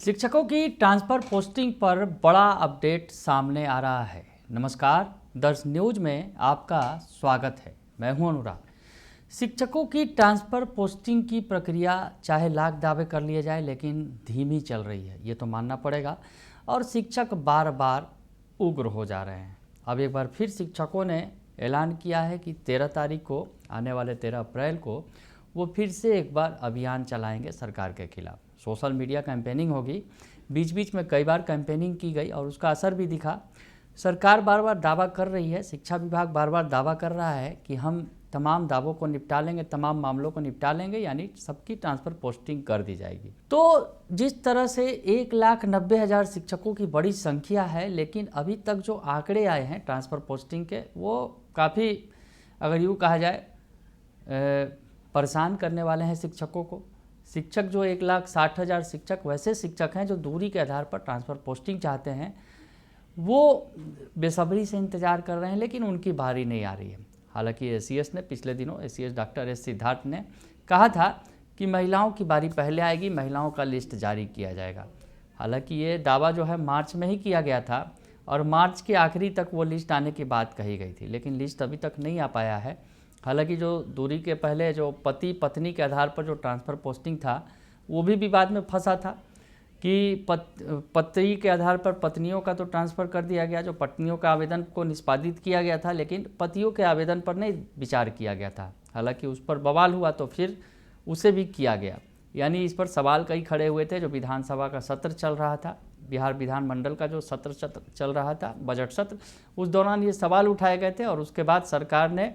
शिक्षकों की transfer posting पर बड़ा अपडेट सामने आ रहा है। नमस्कार, दर्श न्यूज़ में आपका स्वागत है। मैं हूं अनुराग। शिक्षकों की ट्रांसफ़र पोस्टिंग की प्रक्रिया चाहे लाख दावे कर लिए जाए, लेकिन धीमी चल रही है, ये तो मानना पड़ेगा। और शिक्षक बार बार उग्र हो जा रहे हैं। अब एक बार फिर शिक्षकों ने ऐलान किया है कि 13 तारीख को, आने वाले 13 अप्रैल को वो फिर से एक बार अभियान चलाएंगे सरकार के खिलाफ। सोशल मीडिया कैंपेनिंग होगी। बीच बीच में कई बार कैंपेनिंग की गई और उसका असर भी दिखा। सरकार बार बार दावा कर रही है, शिक्षा विभाग बार बार दावा कर रहा है कि हम तमाम दावों को निपटा लेंगे, तमाम मामलों को निपटा लेंगे, यानी सबकी ट्रांसफ़र पोस्टिंग कर दी जाएगी। तो जिस तरह से 1,90,000 शिक्षकों की बड़ी संख्या है, लेकिन अभी तक जो आंकड़े आए हैं ट्रांसफ़र पोस्टिंग के, वो काफ़ी, अगर यूँ कहा जाए, परेशान करने वाले हैं शिक्षकों को। शिक्षक जो 1,60,000 शिक्षक वैसे शिक्षक हैं जो दूरी के आधार पर ट्रांसफ़र पोस्टिंग चाहते हैं, वो बेसब्री से इंतज़ार कर रहे हैं, लेकिन उनकी बारी नहीं आ रही है। हालांकि एसीएस ने पिछले दिनों, एसीएस डॉक्टर एस सिद्धार्थ ने कहा था कि महिलाओं की बारी पहले आएगी, महिलाओं का लिस्ट जारी किया जाएगा। हालांकि ये दावा जो है मार्च में ही किया गया था और मार्च के आखिरी तक वो लिस्ट आने की बात कही गई थी, लेकिन लिस्ट अभी तक नहीं आ पाया है। हालांकि जो दूरी के पहले जो पति पत्नी के आधार पर जो ट्रांसफ़र पोस्टिंग था, वो भी विवाद में फंसा था कि पति के आधार पर पत्नियों का तो ट्रांसफ़र कर दिया गया, जो पत्नियों का आवेदन को निष्पादित किया गया था, लेकिन पतियों के आवेदन पर नहीं विचार किया गया था। हालांकि उस पर बवाल हुआ तो फिर उसे भी किया गया, यानी इस पर सवाल कई खड़े हुए थे। जो विधानसभा का सत्र चल रहा था, बिहार विधानमंडल का जो सत्र चल रहा था, बजट सत्र, उस दौरान ये सवाल उठाए गए थे और उसके बाद सरकार ने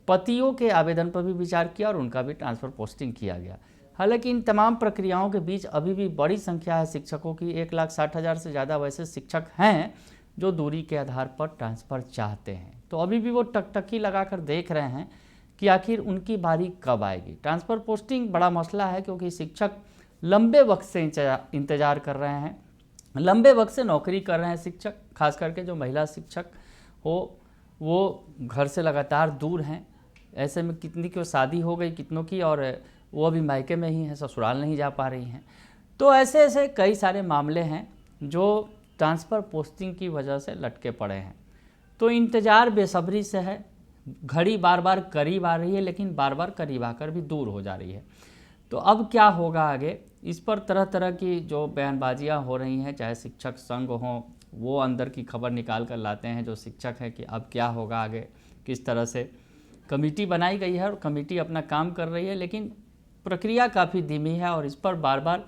पतियों के आवेदन पर भी विचार किया और उनका भी ट्रांसफ़र पोस्टिंग किया गया। हालांकि इन तमाम प्रक्रियाओं के बीच अभी भी बड़ी संख्या है शिक्षकों की। 1,60,000 से ज़्यादा वैसे शिक्षक हैं जो दूरी के आधार पर ट्रांसफ़र चाहते हैं। तो अभी भी वो टकटकी लगाकर देख रहे हैं कि आखिर उनकी बारी कब आएगी। ट्रांसफ़र पोस्टिंग बड़ा मसला है, क्योंकि शिक्षक लंबे वक्त से इंतज़ार कर रहे हैं, लंबे वक्त से नौकरी कर रहे हैं शिक्षक। खास करके जो महिला शिक्षक हो, वो घर से लगातार दूर हैं। ऐसे में कितनी की शादी हो गई कितनों की, और वो अभी मायके में ही हैं, ससुराल नहीं जा पा रही हैं। तो ऐसे ऐसे कई सारे मामले हैं जो ट्रांसफ़र पोस्टिंग की वजह से लटके पड़े हैं। तो इंतज़ार बेसब्री से है। घड़ी बार बार करीब आ रही है, लेकिन बार बार करीब आकर भी दूर हो जा रही है। तो अब क्या होगा आगे, इस पर तरह तरह की जो बयानबाजियाँ हो रही हैं, चाहे शिक्षक संघ हों, वो अंदर की खबर निकाल कर लाते हैं जो शिक्षक हैं कि अब क्या होगा आगे, किस तरह से। कमेटी बनाई गई है और कमेटी अपना काम कर रही है, लेकिन प्रक्रिया काफ़ी धीमी है और इस पर बार बार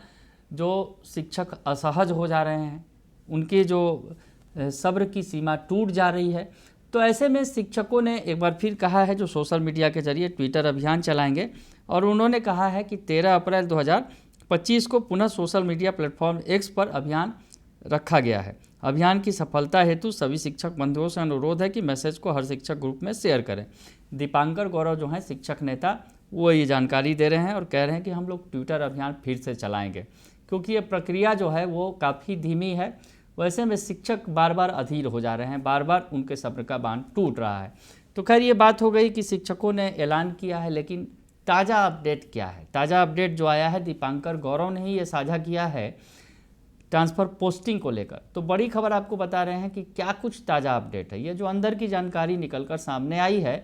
जो शिक्षक असहज हो जा रहे हैं, उनके जो सब्र की सीमा टूट जा रही है। तो ऐसे में शिक्षकों ने एक बार फिर कहा है, जो सोशल मीडिया के जरिए ट्विटर अभियान चलाएंगे, और उन्होंने कहा है कि 13 अप्रैल 2025 को पुनः सोशल मीडिया प्लेटफॉर्म एक्स पर अभियान रखा गया है। अभियान की सफलता हेतु सभी शिक्षक बंधुओं से अनुरोध है कि मैसेज को हर शिक्षक ग्रुप में शेयर करें। दीपांकर गौरव जो हैं शिक्षक नेता, वो ये जानकारी दे रहे हैं और कह रहे हैं कि हम लोग ट्विटर अभियान फिर से चलाएंगे, क्योंकि ये प्रक्रिया जो है वो काफ़ी धीमी है। वैसे में शिक्षक बार बार अधीर हो जा रहे हैं, बार बार उनके सब्र का बांध टूट रहा है। तो खैर, ये बात हो गई कि शिक्षकों ने ऐलान किया है, लेकिन ताज़ा अपडेट क्या है? ताज़ा अपडेट जो आया है, दीपांकर गौरव ने ही ये साझा किया है ट्रांसफ़र पोस्टिंग को लेकर। तो बड़ी खबर आपको बता रहे हैं कि क्या कुछ ताज़ा अपडेट है। ये जो अंदर की जानकारी निकलकर सामने आई है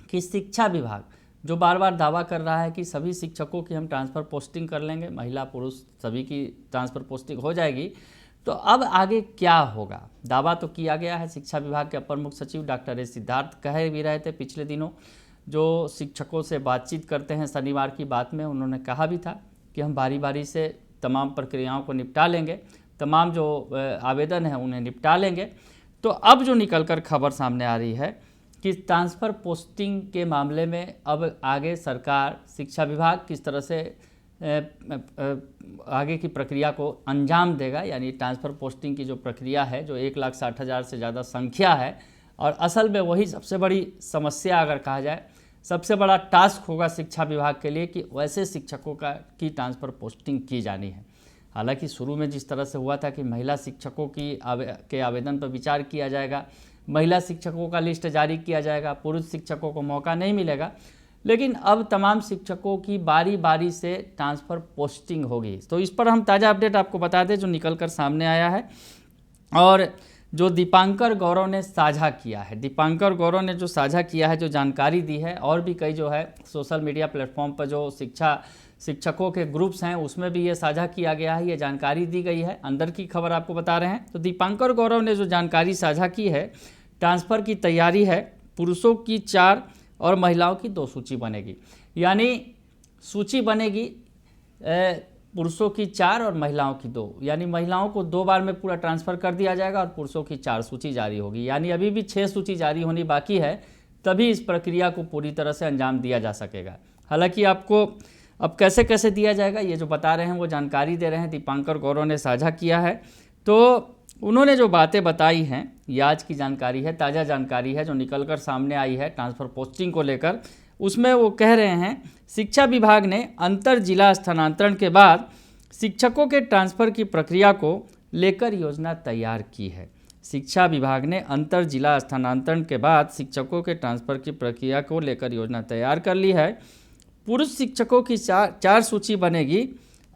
कि शिक्षा विभाग जो बार बार दावा कर रहा है कि सभी शिक्षकों की हम ट्रांसफ़र पोस्टिंग कर लेंगे, महिला पुरुष सभी की ट्रांसफ़र पोस्टिंग हो जाएगी, तो अब आगे क्या होगा? दावा तो किया गया है। शिक्षा विभाग के अपर मुख्य सचिव डॉक्टर एस सिद्धार्थ कह भी रहे थे पिछले दिनों, जो शिक्षकों से बातचीत करते हैं शनिवार की बात में, उन्होंने कहा भी था कि हम बारी बारी से तमाम प्रक्रियाओं को निपटा लेंगे, तमाम जो आवेदन हैं उन्हें निपटा लेंगे। तो अब जो निकलकर खबर सामने आ रही है कि ट्रांसफ़र पोस्टिंग के मामले में अब आगे सरकार, शिक्षा विभाग किस तरह से आगे की प्रक्रिया को अंजाम देगा। यानी ट्रांसफ़र पोस्टिंग की जो प्रक्रिया है, जो 1,60,000 से ज़्यादा संख्या है, और असल में वही सबसे बड़ी समस्या अगर कहा जाए, सबसे बड़ा टास्क होगा शिक्षा विभाग के लिए कि वैसे शिक्षकों की ट्रांसफ़र पोस्टिंग की जानी है। हालांकि शुरू में जिस तरह से हुआ था कि महिला शिक्षकों के आवेदन पर विचार किया जाएगा, महिला शिक्षकों का लिस्ट जारी किया जाएगा, पुरुष शिक्षकों को मौका नहीं मिलेगा, लेकिन अब तमाम शिक्षकों की बारी बारी से ट्रांसफ़र पोस्टिंग होगी। तो इस पर हम ताज़ा अपडेट आपको बता दें जो निकल कर सामने आया है और जो दीपांकर गौरव ने साझा किया है। दीपांकर गौरव ने जो साझा किया है, जो जानकारी दी है, और भी कई जो है सोशल मीडिया प्लेटफॉर्म पर जो शिक्षकों के ग्रुप्स हैं उसमें भी ये साझा किया गया है, ये जानकारी दी गई है। अंदर की खबर आपको बता रहे हैं। तो दीपांकर गौरव ने जो जानकारी साझा की है, ट्रांसफ़र की तैयारी है, पुरुषों की 4 और महिलाओं की 2 सूची बनेगी। यानी सूची बनेगी पुरुषों की 4 और महिलाओं की 2, यानी महिलाओं को 2 बार में पूरा ट्रांसफ़र कर दिया जाएगा और पुरुषों की 4 सूची जारी होगी। यानी अभी भी 6 सूची जारी होनी बाकी है, तभी इस प्रक्रिया को पूरी तरह से अंजाम दिया जा सकेगा। हालांकि आपको अब कैसे कैसे दिया जाएगा ये जो बता रहे हैं, वो जानकारी दे रहे हैं, दीपांकर गौरव ने साझा किया है। तो उन्होंने जो बातें बताई हैं, ये आज की जानकारी है, ताज़ा जानकारी है जो निकल कर सामने आई है ट्रांसफ़र पोस्टिंग को लेकर। उसमें वो कह रहे हैं, शिक्षा विभाग ने अंतर जिला स्थानांतरण के बाद शिक्षकों के ट्रांसफ़र की प्रक्रिया को लेकर योजना तैयार की है। शिक्षा विभाग ने अंतर जिला स्थानांतरण के बाद शिक्षकों के ट्रांसफ़र की प्रक्रिया को लेकर योजना तैयार कर ली है। पुरुष शिक्षकों की 4 सूची बनेगी।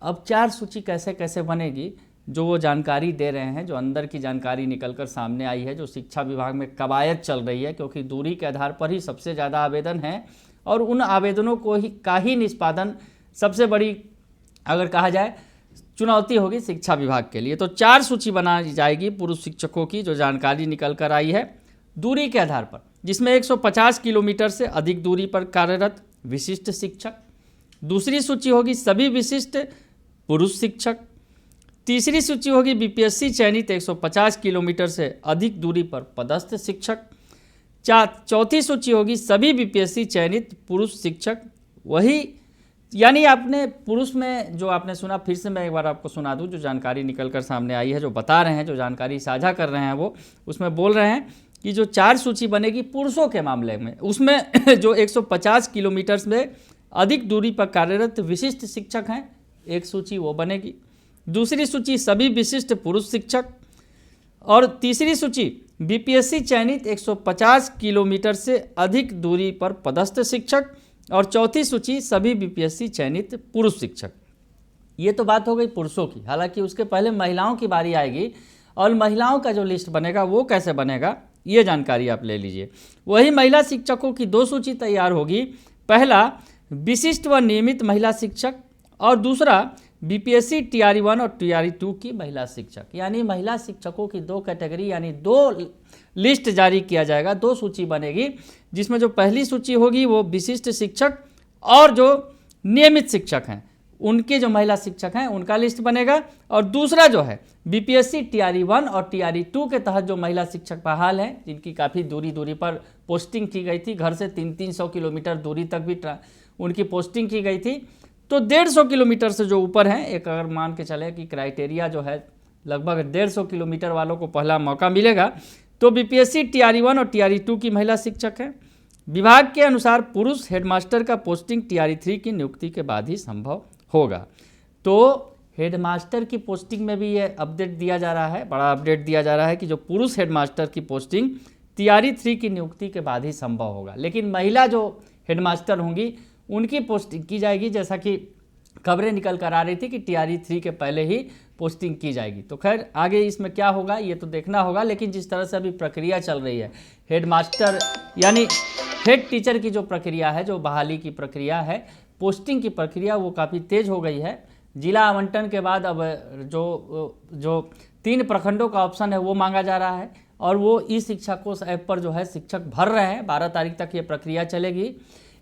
अब 4 सूची कैसे कैसे बनेगी, जो वो जानकारी दे रहे हैं, जो अंदर की जानकारी निकल कर सामने आई है, जो शिक्षा विभाग में कवायद चल रही है, क्योंकि दूरी के आधार पर ही सबसे ज़्यादा आवेदन है और उन आवेदनों को ही निष्पादन सबसे बड़ी अगर कहा जाए चुनौती होगी शिक्षा विभाग के लिए। तो 4 सूची बनाई जाएगी पुरुष शिक्षकों की, जो जानकारी निकल कर आई है दूरी के आधार पर, जिसमें 150 किलोमीटर से अधिक दूरी पर कार्यरत विशिष्ट शिक्षक। दूसरी सूची होगी सभी विशिष्ट पुरुष शिक्षक। तीसरी सूची होगी बीपीएससी चयनित 150 किलोमीटर से अधिक दूरी पर पदस्थ शिक्षक। चौथी सूची होगी सभी बीपीएससी चयनित पुरुष शिक्षक। वही यानी आपने पुरुष में जो आपने सुना, फिर से मैं एक बार आपको सुना दूं, जो जानकारी निकल कर सामने आई है, जो बता रहे हैं, जो जानकारी साझा कर रहे हैं, वो उसमें बोल रहे हैं कि जो 4 सूची बनेगी पुरुषों के मामले में, उसमें जो 150 किलोमीटर में अधिक दूरी पर कार्यरत विशिष्ट शिक्षक हैं, एक सूची वो बनेगी। दूसरी सूची सभी विशिष्ट पुरुष शिक्षक और तीसरी सूची बीपीएससी चयनित 150 किलोमीटर से अधिक दूरी पर पदस्थ शिक्षक और चौथी सूची सभी बीपीएससी चयनित पुरुष शिक्षक। ये तो बात हो गई पुरुषों की। हालांकि उसके पहले महिलाओं की बारी आएगी और महिलाओं का जो लिस्ट बनेगा वो कैसे बनेगा, ये जानकारी आप ले लीजिए। वही महिला शिक्षकों की 2 सूची तैयार होगी। पहला विशिष्ट व नियमित महिला शिक्षक और दूसरा बीपीएससी टीआरई 1 और टीआरई 2 की महिला शिक्षक। यानी महिला शिक्षकों की 2 कैटेगरी, यानी 2 लिस्ट जारी किया जाएगा, 2 सूची बनेगी, जिसमें जो पहली सूची होगी वो विशिष्ट शिक्षक और जो नियमित शिक्षक हैं उनके जो महिला शिक्षक हैं उनका लिस्ट बनेगा, और दूसरा जो है बीपीएससी टीआरई 1 और टीआरई 2 के तहत जो महिला शिक्षक बहाल हैं, जिनकी काफ़ी दूरी पर पोस्टिंग की गई थी, घर से 300 किलोमीटर दूरी तक भी उनकी पोस्टिंग की गई थी, तो 150 किलोमीटर से जो ऊपर हैं, एक अगर मान के चले कि क्राइटेरिया जो है लगभग 150 किलोमीटर वालों को पहला मौका मिलेगा, तो बीपीएससी टीआरई 1 और टीआरई 2 की महिला शिक्षक हैं। विभाग के अनुसार पुरुष हेडमास्टर का पोस्टिंग टीआरई 3 की नियुक्ति के बाद ही संभव होगा। तो हेडमास्टर की पोस्टिंग में भी ये अपडेट दिया जा रहा है, बड़ा अपडेट दिया जा रहा है कि जो पुरुष हेडमास्टर की पोस्टिंग टीआरई 3 की नियुक्ति के बाद ही संभव होगा, लेकिन महिला जो हेडमास्टर होंगी उनकी पोस्टिंग की जाएगी, जैसा कि खबरें निकल कर आ रही थी कि टीआरई 3 के पहले ही पोस्टिंग की जाएगी। तो खैर आगे इसमें क्या होगा ये तो देखना होगा, लेकिन जिस तरह से अभी प्रक्रिया चल रही है, हेडमास्टर यानी हेड टीचर की जो प्रक्रिया है, जो बहाली की प्रक्रिया है, पोस्टिंग की प्रक्रिया, वो काफ़ी तेज़ हो गई है। जिला आवंटन के बाद अब जो 3 प्रखंडों का ऑप्शन है वो मांगा जा रहा है, और वो ई शिक्षा कोष ऐप पर जो है शिक्षक भर रहे हैं। 12 तारीख तक ये प्रक्रिया चलेगी।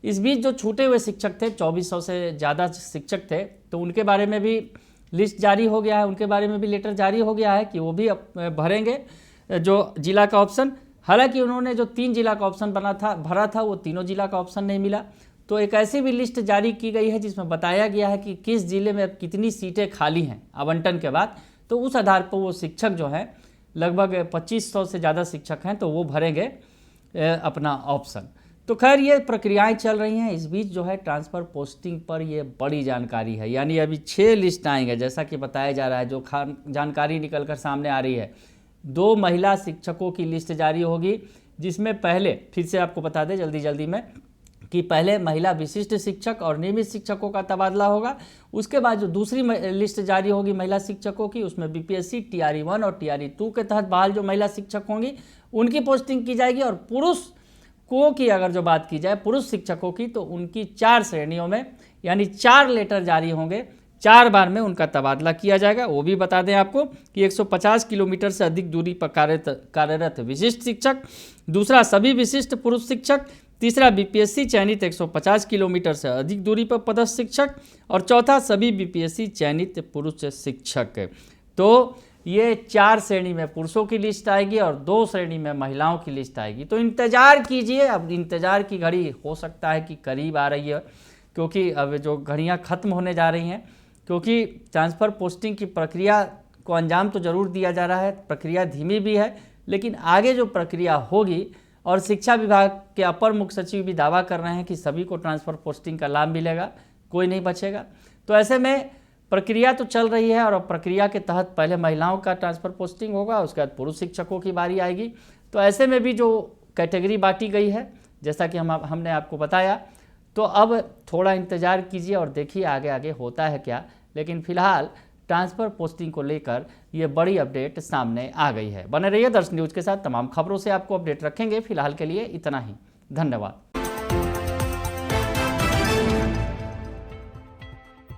इस बीच जो छूटे हुए शिक्षक थे, 2400 से ज़्यादा शिक्षक थे, तो उनके बारे में भी लिस्ट जारी हो गया है, उनके बारे में भी लेटर जारी हो गया है कि वो भी भरेंगे जो जिला का ऑप्शन। हालांकि उन्होंने जो 3 जिला का ऑप्शन भरा था वो तीनों जिला का ऑप्शन नहीं मिला। तो एक ऐसी भी लिस्ट जारी की गई है जिसमें बताया गया है कि किस जिले में अब कितनी सीटें खाली हैं आवंटन के बाद। तो उस आधार पर वो शिक्षक जो है, लगभग 2500 से ज़्यादा शिक्षक हैं, तो वो भरेंगे अपना ऑप्शन। तो खैर ये प्रक्रियाएं चल रही हैं। इस बीच जो है ट्रांसफ़र पोस्टिंग पर ये बड़ी जानकारी है, यानी अभी 6 लिस्ट आएंगे, जैसा कि बताया जा रहा है, जो जानकारी निकल कर सामने आ रही है। 2 महिला शिक्षकों की लिस्ट जारी होगी, जिसमें पहले फिर से आपको बता दें जल्दी में, कि पहले महिला विशिष्ट शिक्षक और नियमित शिक्षकों का तबादला होगा, उसके बाद जो दूसरी लिस्ट जारी होगी महिला शिक्षकों की, उसमें बीपीएससी टीआरई 1 और टीआरई 2 के तहत बहाल जो महिला शिक्षक होंगी उनकी पोस्टिंग की जाएगी। और पुरुष को की अगर जो बात की जाए पुरुष शिक्षकों की, तो उनकी 4 श्रेणियों में यानी 4 लेटर जारी होंगे, 4 बार में उनका तबादला किया जाएगा। वो भी बता दें आपको कि 150 किलोमीटर से अधिक दूरी पर कार्यरत विशिष्ट शिक्षक, दूसरा सभी विशिष्ट पुरुष शिक्षक, तीसरा बीपीएससी चयनित 150 किलोमीटर से अधिक दूरी पर पदस्थ शिक्षक, और चौथा सभी बीपीएससी चयनित पुरुष शिक्षक। तो ये 4 श्रेणी में पुरुषों की लिस्ट आएगी और 2 श्रेणी में महिलाओं की लिस्ट आएगी। तो इंतज़ार कीजिए, अब इंतज़ार की घड़ी हो सकता है कि करीब आ रही है, क्योंकि अब जो घड़ियाँ ख़त्म होने जा रही हैं, क्योंकि ट्रांसफ़र पोस्टिंग की प्रक्रिया को अंजाम तो ज़रूर दिया जा रहा है, प्रक्रिया धीमी भी है, लेकिन आगे जो प्रक्रिया होगी, और शिक्षा विभाग के अपर मुख्य सचिव भी दावा कर रहे हैं कि सभी को ट्रांसफ़र पोस्टिंग का लाभ मिलेगा, कोई नहीं बचेगा। तो ऐसे में प्रक्रिया तो चल रही है, और प्रक्रिया के तहत पहले महिलाओं का ट्रांसफ़र पोस्टिंग होगा, उसके बाद पुरुष शिक्षकों की बारी आएगी। तो ऐसे में भी जो कैटेगरी बांटी गई है, जैसा कि हमने आपको बताया, तो अब थोड़ा इंतज़ार कीजिए और देखिए आगे आगे होता है क्या। लेकिन फिलहाल ट्रांसफ़र पोस्टिंग को लेकर ये बड़ी अपडेट सामने आ गई है। बने रहिए दर्शन न्यूज़ के साथ, तमाम खबरों से आपको अपडेट रखेंगे। फिलहाल के लिए इतना ही, धन्यवाद।